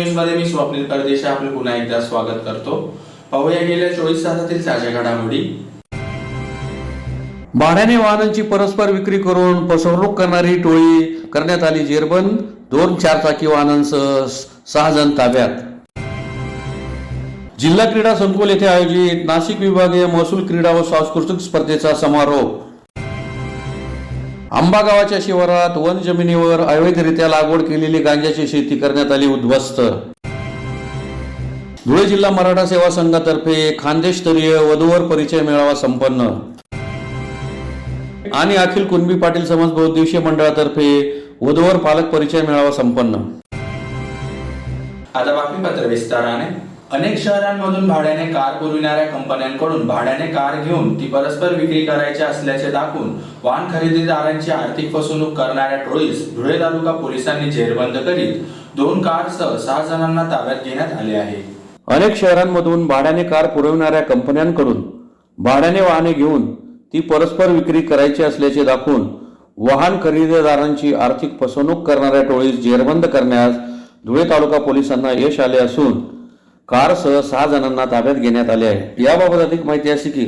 News मध्ये मी स्वप्नील परदेशी आपले पुन्हा एकदा स्वागत करतो। पाहूया गेल्या 24 तासातील ताज्या घडामोडी। भाड्याने वाहनांची परस्पर विक्री करून फसवणूक करणारी टोळी करण्यात आली जेरबंद। 2 4-चाकी वाहनांसह 6 जण ताब्यात। जिल्हा क्रीडा संकुल येथे आयोजित नाशिक विभागीय महसूल क्रीडा व सांस्कृतिक स्पर्धेचा समारोप। आंबा गावाच्या शिवारात वन जमिनीवर अवैधरित्या लागवड केलेली गांजाची शेती करण्यात आली उद्ध्वस्त। धुळे जिल्हा मराठा सेवा संघातर्फे खानदेशस्तरीय वधूवर परिचय मेळावा संपन्न। आणि अखिल कुणबी पाटील समाज बहुउद्देशीय मंडळातर्फे वधूवर पालक परिचय मेळावा संपन्न। आता बातमीपत्र विस्ताराने। अनेक शहरांमधून भाड्याने कार पुरविणाऱ्या कंपन्यांकडून भाड्याने कार घेऊन ती परस्पर विक्री करायची असल्याचे दाखवून वाहन खरेदीदारांची आर्थिक फसवणूक करणाऱ्या टोळीस धुळे तालुका पोलिसांनी जेरबंद करीत 2 कारसह 6 जणांना ताब्यात घेण्यात आले आहे। अनेक शहरांमधून भाड्याने कार पुरविणाऱ्या कंपन्यांकडून भाड्याने वाहने घेऊन ती परस्पर विक्री करायची असल्याचे दाखवून वाहन खरेदीदारांची आर्थिक फसवणूक करणाऱ्या टोळीस जेरबंद करण्यास धुळे तालुका पोलिसांना यश आले असून कारसह 6 जणांना ताब्यात घेण्यात आले आहे। याबाबत अधिक माहिती अशी की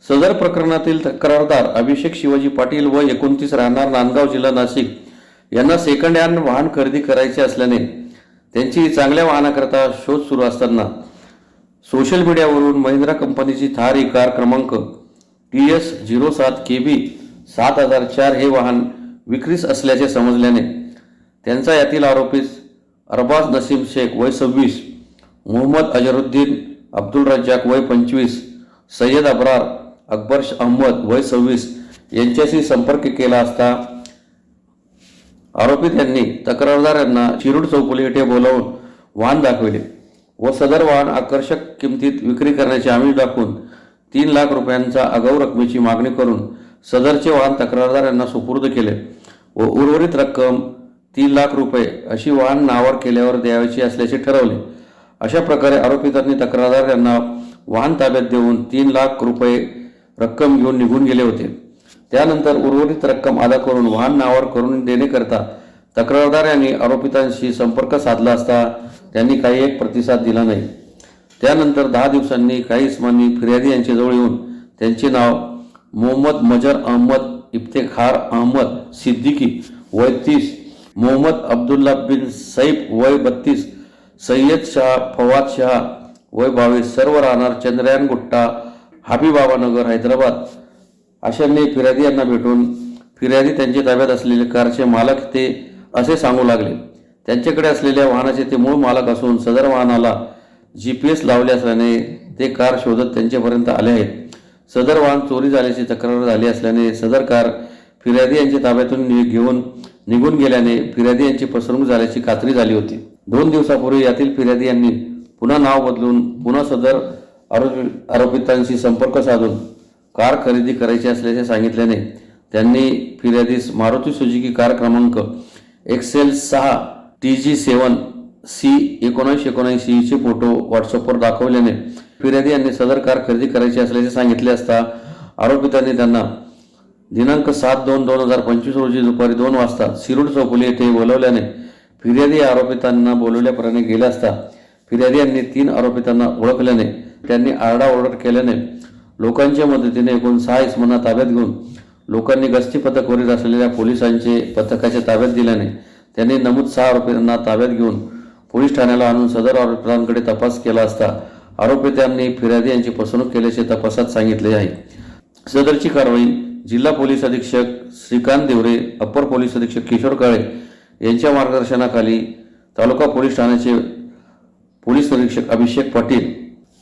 सदर प्रकरणातील तक्रारदार अभिषेक शिवाजी पाटील व 29 राहणार नांदगाव जिल्हा नाशिक यांना सेकंड हँड वाहन खरेदी करायचे असल्याने त्यांची चांगल्या वाहनाकरता शोध सुरू असताना सोशल मीडियावरून महिंद्रा कंपनीची थार ही कार क्रमांक TS 07 KB 7004 हे वाहन विक्रीस असल्याचे समजल्याने त्यांचा यातील आरोपी अरबाज नसीम शेख वय 26, मोहम्मद अजरुद्दीन अब्दुल रज्जाक वय 25, सय्यद अब्रार अकबर अहमद वय 26 यांच्याशी संपर्क केला असता आरोपी त्यांनी तक्रारदार यांना शिरूड चौफुली येथे बोलावून वाहन दाखविले व सदर वाहन आकर्षक किमतीत विक्री करण्याचे आमिष दाखवून 3 लाख रुपयांचा आगाऊ रकमेची मागणी करून सदरचे वाहन तक्रारदार यांना सुपूर्द केले व उर्वरित रक्कम 3 लाख रुपये अशी वाहन नावावर केल्यावर द्यायची असल्याचे ठरवले। अशा प्रकारे आरोपितांनी तक्रारदार यांना वाहन ताब्यात देऊन 3 लाख रुपये रक्कम घेऊन निघून गेले होते। त्यानंतर उर्वरित रक्कम अदा करून वाहन नावावर करून देण्याकरता तक्रारदार यांनी आरोपितांशी संपर्क साधला असता त्यांनी काही एक प्रतिसाद दिला नाही। त्यानंतर 10 दिवसांनी काही इसमांनी फिर्यादी यांच्याजवळ येऊन त्यांचे नाव मोहम्मद मजर अहमद इफ्तेखार अहमद सिद्दीकी वय 30, मोहम्मद अब्दुल्ला बिन सैफ वय 32, सय्यद शाह फवाद शाह वय 22 सर्व राहणार चंद्रयान गुट्टा हबीबाबानगर हैदराबाद अशांनी फिर्यादी यांना भेटून फिर्यादी त्यांच्या ताब्यात असलेले कारचे मालक ते असे सांगू लागले। त्यांच्याकडे असलेल्या वाहनाचे ते मूळ मालक असून सदर वाहनाला GPS लावले असल्याने ते कार शोधत त्यांच्यापर्यंत आले आहेत। सदर वाहन चोरी झाल्याची तक्रार झाली असल्याने सदर कार फिर्यादी यांच्या ताब्यातून घेऊन निघून गेल्याने फिर्यादी यांची फसवणूक झाल्याची खात्री झाली होती। 2 दिवसापूर्वी यातील फिर्यादी यांनी पुन्हा नाव बदलून पुन्हा सदर आरोपितांशी संपर्क साधून कार खरेदी करायची असल्याचे सांगितल्याने त्यांनी फिर्यादीस मारुती सुझुकी कार क्रमांक XL 6 TG7 C 1979 चे फोटो व्हॉट्सअपवर दाखवल्याने फिर्यादी यांनी सदर कार खरेदी करायची असल्याचे सांगितले असता आरोपितांनी त्यांना दिनांक 7/2/2025 रोजी दुपारी 2 वाजता शिरूड चौफुली येथे बोलवल्याने फिर्यादी आरोपितांना बोलवल्याप्रमाणे गेले असता फिर्यादी यांनी 3 आरोपितांना ओळखल्याने त्यांनी आरडाओरड केल्याने लोकांच्या मदतीने एकूण 6 इसमांना ताब्यात घेऊन लोकांनी गस्ती पथक करीत असलेल्या पोलिसांचे पथकाच्या ताब्यात दिल्याने त्यांनी नमूद 6 आरोपींना ताब्यात घेऊन पोलीस ठाण्याला आणून सदर आरोपितांकडे तपास केला असता आरोपितांनी फिर्यादी यांची फसवणूक केल्याचे तपासात सांगितले आहे। सदरची कारवाई जिल्हा पोलीस अधीक्षक श्रीकांत देवरे, अप्पर पोलीस अधीक्षक किशोर काळे यांच्या मार्गदर्शनाखाली तालुका पोलीस ठाण्याचे पोलीस निरीक्षक अभिषेक पाटील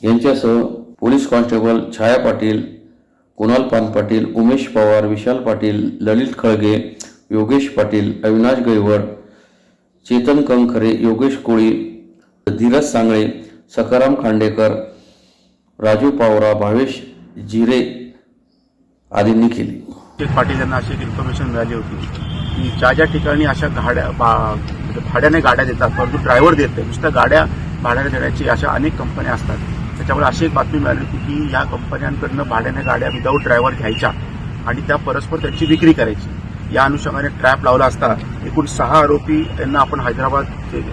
यांच्यासह पोलीस कॉन्स्टेबल छाया पाटील, कुणाल पान पाटील, उमेश पवार, विशाल पाटील, ललित खळगे, योगेश पाटील, अविनाश गैवड, चेतन कंखरे, योगेश कोळी, धीरज सांगळे, सखाराम खांडेकर, राजू पावरा, भावेश जिरे आदींनी केली। पाटील यांना अशी इन्फॉर्मेशन मिळाली होती की ज्या ठिकाणी अशा गाड्या भाड्याने गाड्या देतात परंतु ड्रायव्हर देत नाही, नुसत्या गाड्या भाड्याने देण्याची अशा अनेक कंपन्या असतात। त्याच्यामुळे अशी एक बातमी मिळाली होती की या कंपन्यांकडनं भाड्याने गाड्या विदाऊट ड्रायव्हर घ्यायच्या आणि त्या परस्पर त्यांची विक्री करायची। या अनुषंगाने ट्रॅप लावला असता एकूण 6 आरोपी यांना आपण हैदराबाद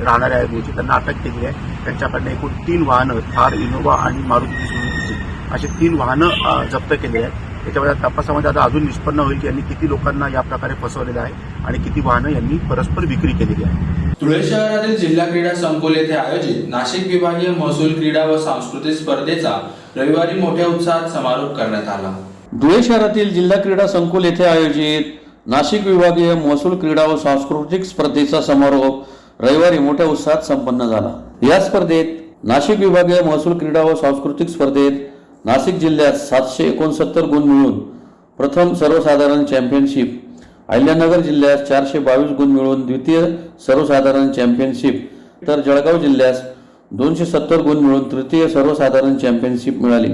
राहणारे आहेत मूळचे त्यांना अटक केली आहे. त्यांच्याकडनं एकूण 3 वाहनं थार, इनोव्हा आणि मारुती सुझुकीची अशी 3 वाहनं जप्त केली आहेत. त्याच्यामध्ये तपासामध्ये आता अजून निष्पन्न होईल की यांनी किती लोकांना या प्रकारे फसवलेलं आहे आणि किती वाहनं यांनी परस्पर विक्री केलेली आहे. धुळे शहरातील जिल्हा क्रीडा संकुल येथे आयोजित नाशिक विभागीय महसूल क्रीडा व सांस्कृतिक स्पर्धेचा रविवारी मोठ्या उत्साहात समारोप करण्यात आला. धुळे शहरातील जिल्हा क्रीडा संकुल येथे आयोजित नाशिक विभागीय महसूल क्रीडा व सांस्कृतिक स्पर्धेचा समारोप रविवारी मोठ्या उत्साहात संपन्न झाला. या स्पर्धेत नाशिक विभागीय महसूल क्रीडा व सांस्कृतिक स्पर्धेत नाशिक जिल्ह्यात 769 गुण मिळवून प्रथम सर्वसाधारण चॅम्पियनशिप, अहिल्यानगर जिल्ह्यात 422 गुण मिळवून द्वितीय सर्वसाधारण चॅम्पियनशिप, तर जळगाव जिल्ह्यास 270 गुण मिळवून तृतीय सर्वसाधारण चॅम्पियनशिप मिळाली.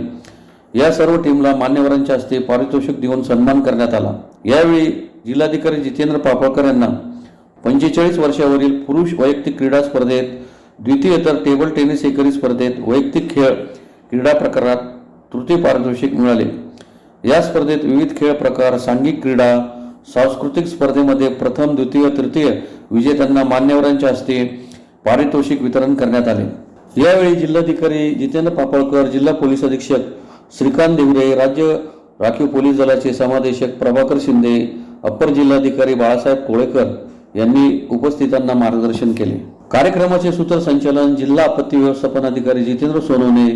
या सर्व टीमला मान्यवरांच्या हस्ते पारितोषिक देऊन सन्मान करण्यात आला. यावेळी जिल्हाधिकारी जितेंद्र पापळकर यांना 45 वर्षावरील पुरुष वैयक्तिक क्रीडा स्पर्धेत द्वितीय, तर टेबल टेनिस एकेरी स्पर्धेत वैयक्तिक खेळ क्रीडा प्रकारात तृतीय पारितोषिक मिळाले. या स्पर्धेत विविध खेळ प्रकार, सांघिक क्रीडा, सांस्कृतिक स्पर्धेमध्ये प्रथम, द्वितीय, तृतीय विजेत्यांना मान्यवरांच्या हस्ते पारितोषिक वितरण करण्यात आले. यावेळी जिल्हाधिकारी जितेंद्र पापळकर, जिल्हा पोलीस अधीक्षक श्रीकांत दिवरे, राज्य राखीव पोलीस दलाचे समादेशक प्रभाकर शिंदे, अप्पर जिल्हाधिकारी बाळासाहेब कोळेकर यांनी उपस्थितांना मार्गदर्शन केले. कार्यक्रमाचे सूत्रसंचालन जिल्हा आपत्ती व्यवस्थापन अधिकारी जितेंद्र सोनवणे,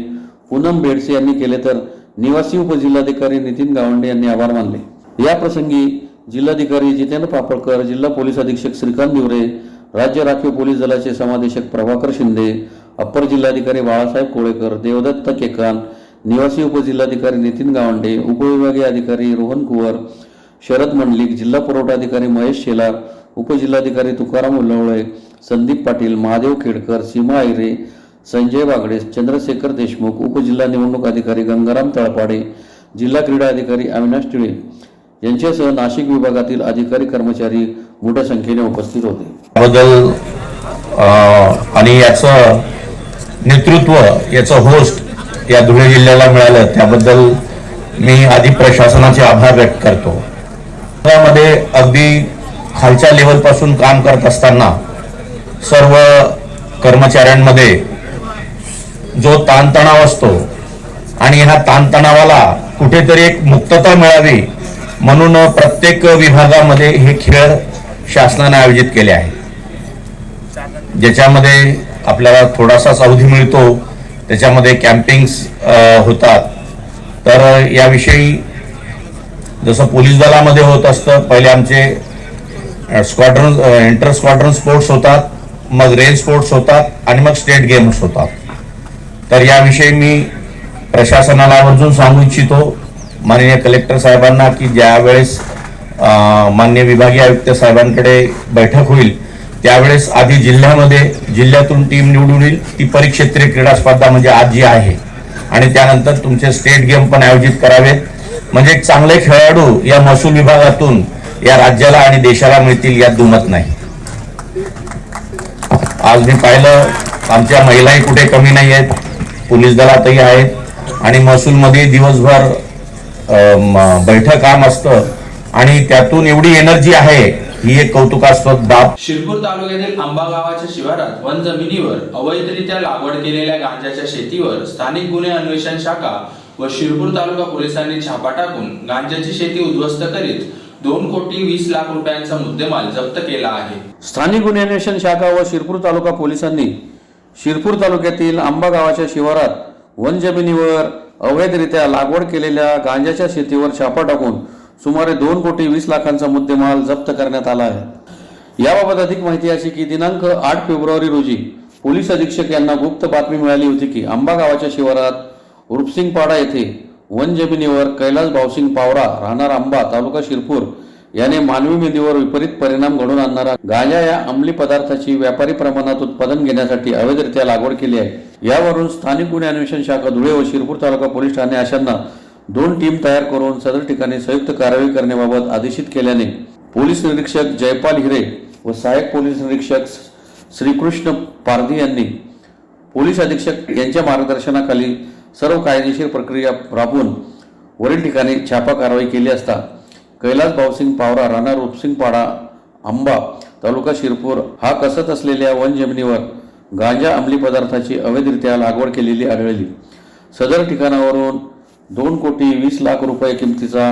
पूनम बेडसे यांनी केले, तर निवासी उपजिल्हाधिकारी नितीन गावंडे यांनी आभार मानले. या प्रसंगी जिल्हाधिकारी जितेंद्र पापळकर, जिल्हा पोलीस अधीक्षक श्रीकांत दिवरे, राज्य राखीव पोलीस दलाचे समादेशक प्रभाकर शिंदे, अप्पर जिल्हाधिकारी बाळासाहेब कोळेकर, देवदत्त केकान, निवासी उपजिल्हाधिकारी नितीन गावंडे, उपविभागीय अधिकारी रोहन कुवर, शरद मंडलिक, जिल्हा पुरवठा अधिकारी महेश शेलार, उपजिल्हाधिकारी तुकाराम उल्लवळे, संदीप पाटील, महादेव खेडकर, सीमा आयरे, संजय बागडे, चंद्रशेखर देशमुख, उपजिल्हा निवडणूक अधिकारी गंगाराम तळपाडे, जिल्हा क्रीडा अधिकारी अविनाश टिळे यांच्यासह नाशिक विभागातील अधिकारी कर्मचारी मोठ्या संख्येने उपस्थित होते. बदल आणि याचं नेतृत्व, याचं होस्ट या धुळे जिल्ह्याला मिळालं त्याबद्दल मी आधी प्रशासनाचे आभार व्यक्त करतो. त्यामध्ये अगदी खालच्या लेवलपासून काम करत असताना सर्व कर्मचाऱ्यांमध्ये जो ताणतणाव असतो आणि ह्या ताणतणावाला कुठेतरी एक मुक्तता मिळावी म्हणून प्रत्येक विभागामध्ये हे खेळ शासनाने आयोजित केले आहे, ज्याच्यामध्ये आपल्याला थोडासाच अवधी मिळतो. त्याच्यामध्ये कॅम्पिंग्स होतात. तर याविषयी जसं पोलीस दलामध्ये होत असतं, पहिले आमचे स्क्वॉड्रन, इंटर स्क्वॉड्रन स्पोर्ट्स होतात, मग रेंज स्पोर्ट्स होतात आणि मग स्टेट गेम्स होतात. तर याविषयी मी प्रशासनाला आवर्जून सांगू इच्छितो, माननीय कलेक्टर साहेबांना, की ज्या वेळेस माननीय विभागीय आयुक्त साहेबांकडे बैठक होईल त्यावेळेस आधी जिल्ह्यातून टीम निवडून येईल, ती परिक्षेत्रीय क्रीडा स्पर्धा म्हणजे आज जी आहे, आणि त्यानंतर तुमचे स्टेट गेम पण आयोजित करावेत, म्हणजे चांगले खेळाडू या महसूल विभागातून या राज्याला आणि देशाला मिळतील यात दुमत नाही. आज मी पाहिलं आमच्या महिलाही कुठे कमी नाही आहेत, पोलीस दलातही आहेत आणि महसूलमध्ये दिवसभर बैठक काम असतं आणि त्यातून एवढी एनर्जी आहे, ही एक कौतुकास्पद बाब. शिरपूर तालुक्यातील आंबा गावाच्या शिवारात वन जमिनीवर अवैधरित्या लागवड केलेल्या गांजाच्या शेतीवर स्थानिक गुन्हे अन्वेषण शाखा व शिरपूर तालुका पोलिसांनी छापा टाकून गांजाची शेती उद्ध्वस्त करीत 2,20,00,000 रुपयांचा मुद्देमाल जप्त केला आहे. स्थानिक गुन्हे अन्वेषण शाखा व शिरपूर तालुका पोलिसांनी शिरपूर तालुक्यातील आंबा गावाच्या शिवारात वन जमिनीवर अवैधरित्या लागवड केलेल्या गांजाच्या शेतीवर छापा टाकून सुमारे 2,20,00,000चा मुद्देमाल जप्त करण्यात आला आहे. याबाबत अधिक माहिती अशी की दिनांक 8 फेब्रुवारी रोजी पोलीस अधीक्षक यांना गुप्त बातमी मिळाली होती की आंबा गावाच्या शिवारात रुपसिंगपाडा येथे वन जमिनीवर कैलास भाऊसिंग पावरा राहणार आंबा तालुका शिरपूर याने मानवी मेंदूवर विपरीत परिणाम घडवून आणणारा गांजा या अंमली पदार्थाची व्यापारी प्रमाणात उत्पादन घेण्यासाठी अवैधरित्या लागवड केली आहे. यावरून स्थानिक गुन्हे अन्वेषण शाखा धुळे व शिरपूर तालुका पोलीस ठाणे अशांना 2 टीम तयार करून सदर ठिकाणी संयुक्त कारवाई करण्याबाबत आदेशित केल्याने पोलीस निरीक्षक जयपाल हिरे व सहाय्यक पोलीस निरीक्षक श्रीकृष्ण पारधी यांनी पोलीस अधीक्षक यांच्या मार्गदर्शनाखाली सर्व कायदेशीर प्रक्रिया राबवून वरील ठिकाणी छापा कारवाई केली असता कैलास भाऊसिंग पावरा राणा रूपसिंग पाडा आंबा तालुका शिरपूर हा कसत असलेल्या वन जमिनीवर गांजा अंमली पदार्थाची अवैधरित्या लागवड केलेली आढळली. सदर ठिकाणावरून 2,20,00,000 रुपये किमतीचा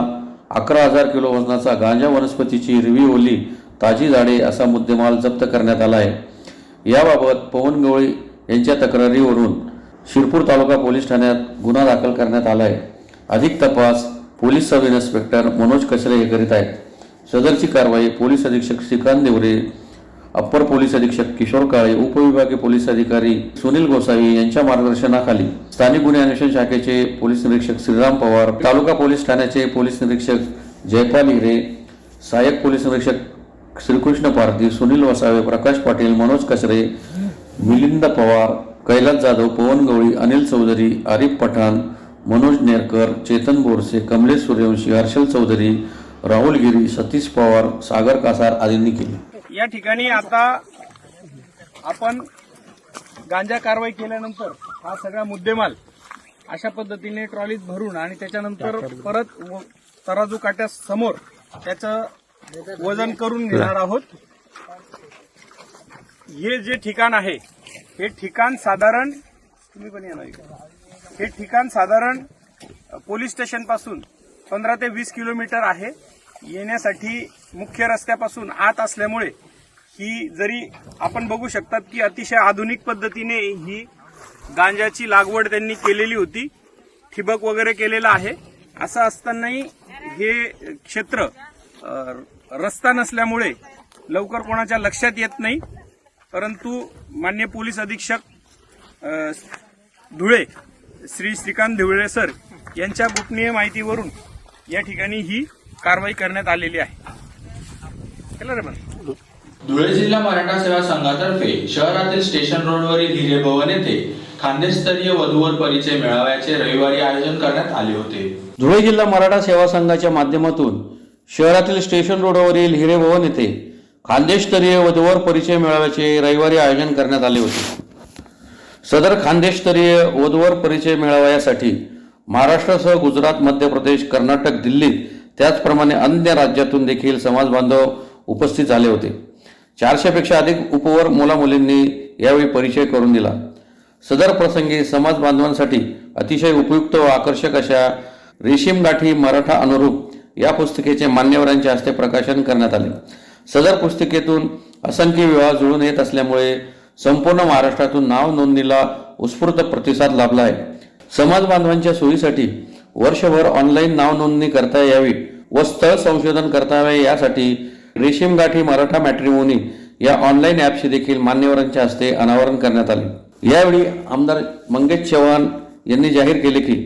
11,000 किलो वजनाचा गांजा वनस्पतीची हिरवी ओली ताजी झाडे असा मुद्देमाल जप्त करण्यात आला आहे. याबाबत पवन गवळी यांच्या तक्रारीवरून शिरपूर तालुका पोलीस ठाण्यात गुन्हा दाखल करण्यात आला आहे. अधिक तपास पोलीस सब इन्स्पेक्टर मनोज कचरे हे करीत आहेत. सदरची कारवाई पोलीस अधीक्षक श्रीकांत देवरे, अप्पर पोलीस अधीक्षक किशोर काळे, उपविभागीय पोलीस अधिकारी सुनील गोसावी यांच्या मार्गदर्शनाखाली स्थानिक गुन्हे अन्वेषण शाखेचे पोलीस निरीक्षक श्रीराम पवार, तालुका पोलीस ठाण्याचे पोलीस निरीक्षक जयपाल हिरे, सहाय्यक पोलीस निरीक्षक श्रीकृष्ण पारधी, सुनील वसावे, प्रकाश पाटील, मनोज कचरे, मिलिंद पवार, कैलास जाधव, पवन गवळी, अनिल चौधरी, आरिफ पठाण, मनोज नेरकर, चेतन बोरसे, कमलेश सूर्यवंशी, हर्षल चौधरी, राहुल गिरी, सतीश पवार, सागर कासार आदींनी केली. या ठिकाणी आता आपण गांजा कारवाई केल्यानंतर हा सगळा मुद्देमाल अशा पद्धतीने ट्रॉलीत भरून आणि त्याच्यानंतर परत तराजू काट्या समोर त्याचं वजन करून घेणार आहोत. हे जे ठिकाण आहे हे ठिकाण साधारण पोलीस स्टेशन पासून 15 ते 20 किलोमीटर आहे. येण्यासाठी मुख्य रस्त्यापासून आत असल्यामुळे ही जरी आपण बघू शकतात की अतिशय आधुनिक पद्धतीने ही गांजाची लागवड त्यांनी केलेली होती, ठिबक वगैरे केलेला आहे. असं असतानाही हे क्षेत्र रस्ता नसल्यामुळे लवकर कोणाच्या लक्षात येत नाही. परंतु माननीय पोलीस अधीक्षक धुळे श्री श्रीकांत देवळे सर यांच्या गोपनीय माहितीवरून या ठिकाणी ही कारवाई करण्यात आलेली आहे. केलं रे बरं. धुळे जिल्हा मराठा सेवा संघातर्फे शहरातील स्टेशन रोडवरील हिरे भवन येथे खानदेशस्तरीय वधूवर परिचय मेळाव्याचे रविवारी आयोजन करण्यात आले होते. धुळे जिल्हा मराठा सेवा संघाच्या माध्यमातून शहरातील स्टेशन रोडवरील हिरे भवन येथे खानदेशस्तरीय वधूवर परिचय मेळाव्याचे रविवारी आयोजन करण्यात आले होते. सदर खानदेशस्तरीय वधूवर परिचय मेळाव्यासाठी महाराष्ट्रासह गुजरात, मध्य प्रदेश, कर्नाटक, दिल्ली त्याचप्रमाणे अन्य राज्यातून देखील समाज बांधव उपस्थित झाले होते. 400 पेक्षा अधिक उपवर मुलामुलींनी यावेळी परिचय करून दिला. सदर प्रसंगी समाज बांधवांसाठी अतिशय उपयुक्त व आकर्षक अशा रेशीम गाठी मराठा अनुरूप या पुस्तिकेचे मान्यवरांच्या हस्ते प्रकाशन करण्यात आले. सदर पुस्तिकेतून असंख्य विवाह जुळून येत असल्यामुळे संपूर्ण महाराष्ट्रातून नाव नोंदणीला उत्स्फूर्त प्रतिसाद लाभला आहे. समाज बांधवांच्या सोयीसाठी वर्षभर ऑनलाईन नाव नोंदणी करता यावी व स्थळ संशोधन करता यावे यासाठी रेशीम गाठी मराठा मॅट्रिमोनी या ऑनलाईन ॲपचे देखील मान्यवरांच्या हस्ते अनावरण करण्यात आले. यावेळी आमदार मंगेश चव्हाण यांनी जाहीर केले की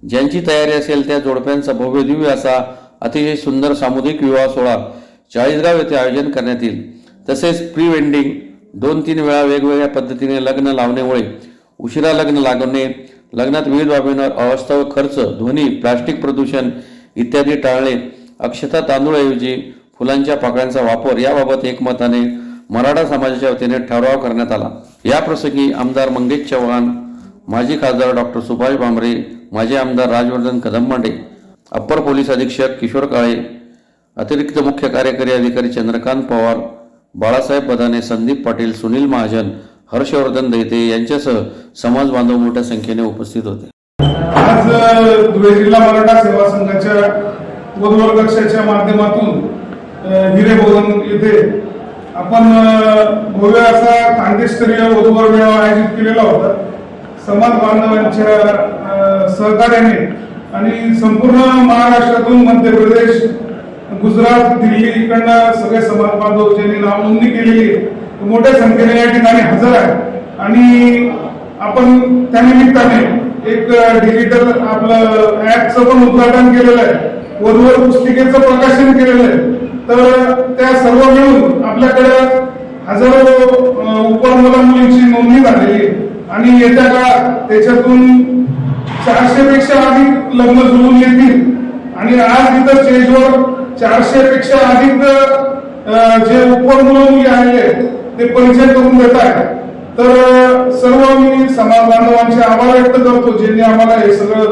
ज्यांची तयारी असेल त्या जोडप्यांचा भव्य दिव्य असा अतिशय सुंदर सामुदायिक विवाह सोहळा चाळीसगाव येथे आयोजन करण्यात येईल. तसेच प्री वेडिंग 2-3 वेळा वेगवेगळ्या पद्धतीने लग्न लावण्यामुळे उशिरा लग्न लागणे, लग्नात विविध बाबींवर अवास्तव खर्च, ध्वनी, प्लास्टिक प्रदूषण इत्यादी टाळणे, अक्षता तांदूळऐवजी फुलांच्या पाकळ्यांचा वापर याबाबत एकमताने मराठा समाजाच्या वतीने ठराव करण्यात आला. या प्रसंगी आमदार मंगेश चव्हाण, माजी खासदार डॉक्टर सुभाष भामरे, माजी आमदार राजवर्धन कदममांडे, अप्पर पोलीस अधीक्षक किशोर काळे, अतिरिक्त मुख्य कार्यकारी अधिकारी चंद्रकांत पवार, बाळासाहेब बदाने, संदीप पाटील, सुनील महाजन, हर्षवर्धन दैते यांच्यासह समाज बांधव मोठ्या संख्येने उपस्थित होते. आज धुळे जिल्हा मराठा सेवा संघाच्या वधूवर कक्षाच्या माध्यमातून हिरे भवन येथे आपण भव्य असा खानदेशस्तरीय वधूवर मेळावा आयोजित केलेला होता. समाज बांधवांच्या सहकार्याने आणि संपूर्ण महाराष्ट्रातून मध्य प्रदेश, गुजरात, दिल्ली इकडनं सगळे समाज बांधव ज्यांनी नाव नोंदणी केलेली आहे मोठ्या संख्येने या ठिकाणी हजर आहे. आणि आपण त्यानिमित्ताने एक डिजिटल आपलं ऍपचं पण उद्घाटन केलेलं आहे, वधूवर पुस्तिकेचं प्रकाशन केलेलं आहे. तर त्या सर्व मिळून आपल्याकडे हजारो उपर मुला मुलींची नोंदणी झालेली आहे आणि येत्या काळात त्याच्यातून 400 पेक्षा अधिक लग्न जुळून येतील. आणि आज इथं स्टेजवर 400 पेक्षा अधिक जे उपर मुलं मुली आलेले ते परिचय करून देत आहेत. तर सर्व मी समाज बांधवांचे आभार व्यक्त करतो ज्यांनी आम्हाला हे सगळं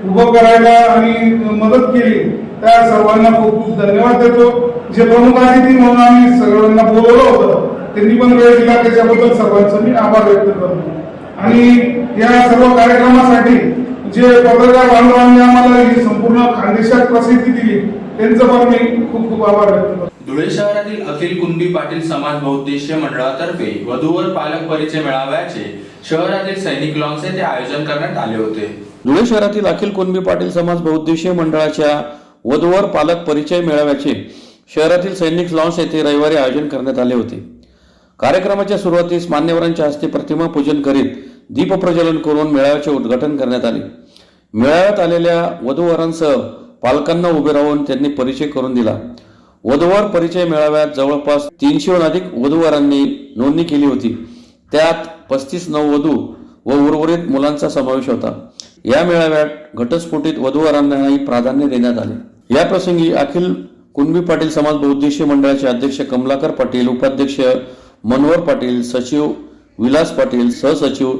उभं करायला आणि मदत केली. त्या सर्वांना खूप खूप धन्यवाद देतो. जे प्रमुख अतिथी म्हणून आम्ही सर्वांना बोलवलं होतं त्यांनी पण वेळ दिला, त्याच्याबद्दल सर्वांचं मी आभार व्यक्त करतो. आणि या सर्व कार्यक्रमासाठी जे पत्रकार बांधवांनी आम्हाला ही संपूर्ण खानदेशात प्रसिद्धी दिली त्यांचं पण मी खूप खूप आभार व्यक्त करतो. धुळे शहरातील अखिल कुणबी पाटील समाज बहुउद्देशीय मंडळातर्फे वधूवर पालक परिचय मेळाव्याचे शहरातील सैनिक लॉन्स येथे आयोजन करण्यात आले होते. धुळे शहरातील अखिल कुणबी पाटील समाज बहुउद्देशीय मंडळाच्या वधूवर पालक परिचय मेळाव्याचे शहरातील सैनिक लॉन्स येथे रविवारी आयोजन करण्यात आले होते. कार्यक्रमाच्या सुरुवातीस मान्यवरांच्या हस्ते प्रतिमा पूजन करीत दीप प्रज्वलन करून मेळाव्याचे उद्घाटन करण्यात आले. मेळाव्यात आलेल्या वधूवरांसह पालकांना उभे राहून त्यांनी परिचय करून दिला. वधूवर परिचय मेळाव्यात जवळपास 300हून अधिक वधूवरांनी नोंदणी केली होती. त्यात 35 नववधू व उर्वरित मुलांचा समावेश होता. या मेळाव्यात घटस्फोटित वधूवरांनाही प्राधान्य देण्यात आले. या प्रसंगी अखिल कुणबी पाटील समाज बहुउद्देशीय मंडळाचे अध्यक्ष कमलाकर पाटील, उपाध्यक्ष मनोहर पाटील, सचिव विलास पाटील, सहसचिव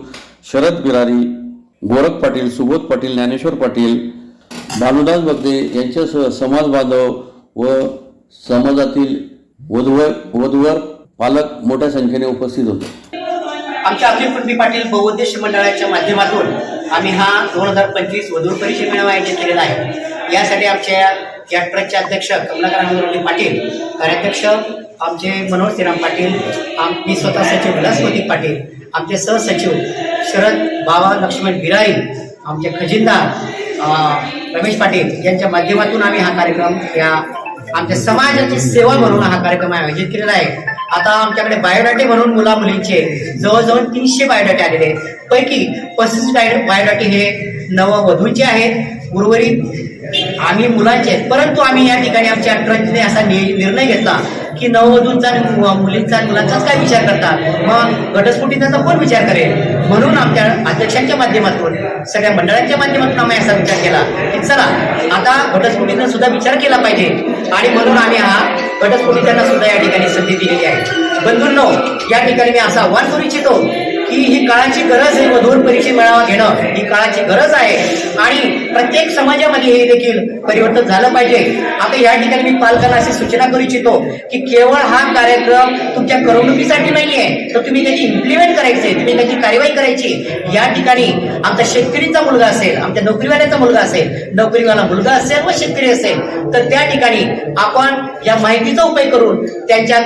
शरद बिरारी, गोरख पाटील, सुबोध पाटील, ज्ञानेश्वर पाटील, भानुदास बगदे यांच्यासह समाज बांधव व समाजातील वधूवर पालक मोठ्या संख्येने उपस्थित होते. आमच्या अखिल कुणबी पाटील बहुउद्देशीय मंडळाच्या माध्यमातून आम्ही हा 2025 वधूवर परिचय मेळावा आयोजित केलेला आहे. यासाठी आमच्या या ट्रस्टचे अध्यक्ष कमलाकर पाटील, कार्याध्यक्ष आमचे मनोहर श्रीराम पाटील, मी स्वतः सचिव विलासवती पाटील, आमचे सहसचिव शरद बाबा लक्ष्मण बिराई, आमचे खजिनदार रमेश पाटील यांच्या माध्यमातून आम्ही हा कार्यक्रम या आमच्या समाजाची सेवा म्हणून हा कार्यक्रम आयोजित केलेला आहे. आता आमच्याकडे बायोडाटे म्हणून मुला मुलींचे जवळजवळ 300 बायोडाटे आलेले आहेत. पैकी 35 बायोडाटे हे नववधूंचे आहेत, उर्वरित आम्ही मुलांचे आहेत. परंतु आम्ही या ठिकाणी आमच्या ट्रस्टने असा निर्णय घेतला की नववधूंचा मुलींचा मुलांचाच काय विचार करतात, मग घटस्फोटीचा कोण विचार करेल. म्हणून आमच्या अध्यक्षांच्या माध्यमातून सगळ्या मंडळांच्या माध्यमातून आम्ही असा विचार केला की चला आता घटस्फोटीचा सुद्धा विचार केला पाहिजे. आणि म्हणून आम्ही हा घटस्फोटीचा सुद्धा या ठिकाणी संधी दिलेली आहे. बंधूंनो, या ठिकाणी मी असं आव्हान करू इच्छितो की ही काळाची गरज आहे. वधूवर परिचय मेळावा घेणं ही काळाची गरज आहे आणि प्रत्येक समाजामध्ये हे देखील परिवर्तन झालं पाहिजे. आता या ठिकाणी मी पालकांना अशी सूचना करू इच्छितो की केवळ हा कार्यक्रम तुमच्या करमणुकीसाठी नाहीये, तर तुम्ही त्याची इम्प्लिमेंट करायचे, तुम्ही त्याची कार्यवाही करायची. या ठिकाणी आमचा शेतकरीचा मुलगा असेल, आमच्या नोकरीवाल्याचा मुलगा असेल, नोकरीवाला मुलगा असेल व शेतकरी असेल, तर त्या ठिकाणी आपण या माहितीचा उपयोग करून त्यांच्या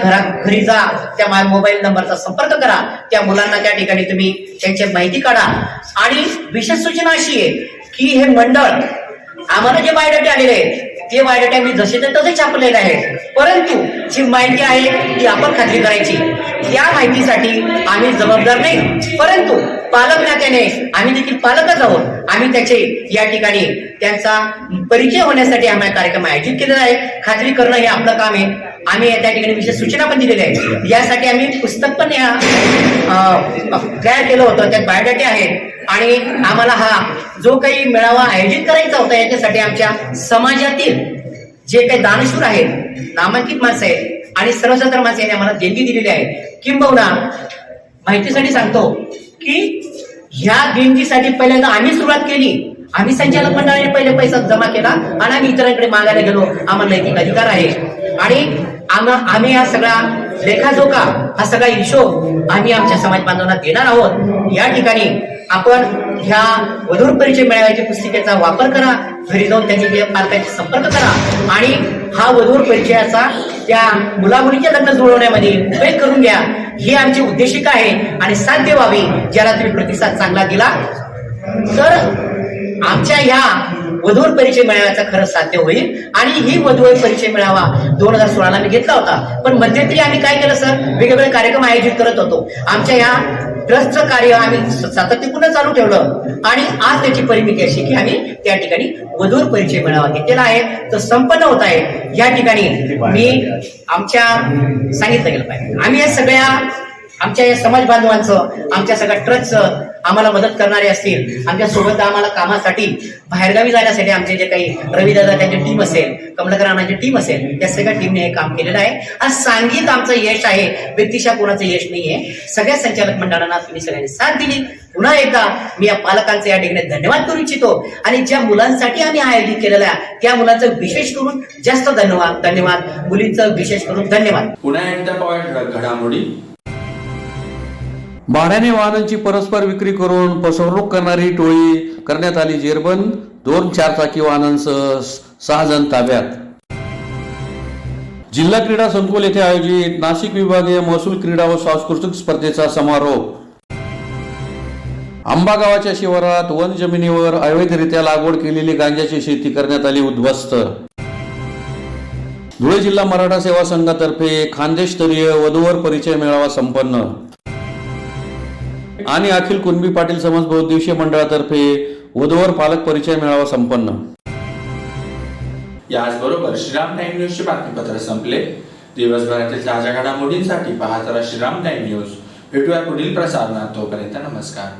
घरी जा, त्या मोबाईल नंबरचा संपर्क करा, त्या मुलांना त्या ठिकाणी तुम्ही त्यांची माहिती काढा. आणि विशेष सूचना अशी आहे की हे मंडळ आम्हाला जे बायोडाटे आलेले आहेत ते बायोडाटे आम्ही जसे तसे छापलेले आहेत, परंतु जी माहिती आहे ती आपण खात्री करायची. त्या माहितीसाठी आम्ही जबाबदार नाही, परंतु पालक नात्याने आम्ही देखील पालकच आहोत. आम्ही त्याचे या ठिकाणी त्यांचा परिचय होण्यासाठी आम्ही कार्यक्रम आयोजित केलेला आहे. खात्री करणं हे आपलं काम आहे. आम्ही त्या ठिकाणी विशेष सूचना पण दिलेल्या आहेत. यासाठी आम्ही पुस्तक पण तयार केलं होतं, त्यात बायोडाटे आहेत. आणि आम्हाला हा जो काही मेळावा आयोजित करायचा होता याच्यासाठी आमच्या समाजातील जे काही दानशूर आहेत, नामांकित माणसं आहेत आणि सर्वसाधारण माणसं यांनी आम्हाला देणगी दिलेली आहे. किंबहुना माहितीसाठी सांगतो की ह्या देणगीसाठी पहिल्यांदा आम्ही सुरुवात केली. आम्ही संचालक मंडळाने पहिले पैसा जमा केला आणि आम्ही इतरांकडे मागायला गेलो. आम्हाला नैतिक अधिकार आहे आणि आम्ही हा सगळा लेखाजोखा, हा सगळा हिशोब आम्ही आमच्या समाज बांधवांना देणार आहोत. या ठिकाणी आपण ह्या वधूवर परिचय मेळाव्याच्या पुस्तिकेचा वापर करा, घरी जाऊन त्यांच्या पालकांशी संपर्क करा आणि हा वधूवर परिचयाचा त्या मुलामुलीच्या लग्न जुळवण्यामध्ये उपयोग करून घ्या. ही आमची उद्देशिका आहे आणि साध्य व्हावी. ज्याला तुम्ही प्रतिसाद चांगला दिला तर आमच्या ह्या वधूवर परिचय मेळाव्याचा खरंच साध्य होईल. आणि ही वधूवर परिचय मेळावा 2016ला मी घेतला होता, पण मध्यंतरी आम्ही काय केलं सर, वेगवेगळे कार्यक्रम आयोजित करत होतो. आमच्या ह्या ट्रस्टचं कार्य आम्ही सातत्यपूर्ण चालू ठेवलं आणि आज त्याची परिमिती अशी की आम्ही त्या ठिकाणी वधूवर परिचय मेळावा घेतलेला आहे, तर संपन्न होत आहे. या ठिकाणी मी आमच्या सांगितलं गेलं पाहिजे, आम्ही या सगळ्या आमच्या या समाज बांधवांचं, आमच्या सगळ्या ट्रस्टचं आम्हाला मदत करणारे असतील, आमच्या सोबत आम्हाला कामासाठी बाहेरगावी जाण्यासाठी आमचे जे काही रविदादा त्यांची टीम असेल, कमलाकर अण्णांची टीम असेल, या सगळ्या टीमने हे काम केलेलं आहे. आज सांघिक आमचं यश आहे, व्यक्तिशः कोणाचं यश नाहीये. सगळ्या संचालक मंडळांना तुम्ही सगळ्यांनी साथ दिली. पुन्हा एकदा मी या पालकांचे या ठिकाणी धन्यवाद करू इच्छितो आणि ज्या मुलांसाठी आम्ही आयोजित केलेलं आहे त्या मुलांचं विशेष करून जास्त धन्यवाद, मुलींचं विशेष करून धन्यवाद. पुन्हा एकदा पाहूया ठळक घडामोडी. भाड्याने वाहनांची परस्पर विक्री करून फसवणूक करणारी टोळी करण्यात आली जेरबंद. 2 4-चाकी वाहनांसह 6 जण ताब्यात. जिल्हा क्रीडा संकुल येथे आयोजित नाशिक विभागीय महसूल क्रीडा व सांस्कृतिक स्पर्धेचा समारोप. आंबा गावाच्या शिवारात वन जमिनीवर अवैधरित्या लागवड केलेली गांजाची शेती करण्यात आली उद्ध्वस्त. धुळे जिल्हा मराठा सेवा संघातर्फे खानदेशस्तरीय वधूवर परिचय मेळावा संपन्न. आणि अखिल कुणबी पाटील समाज बहुउद्देशीय मंडळातर्फे वधूवर पालक परिचय मेळावा संपन्न. याचबरोबर श्रीराम टाइम न्यूजचे बातमीपत्र संपले. दिवसभरातील ताज्या घडामोडींसाठी पाहत राहा श्रीराम टाइम न्यूज. भेटूया पुढील प्रसारणात. तोपर्यंत नमस्कार.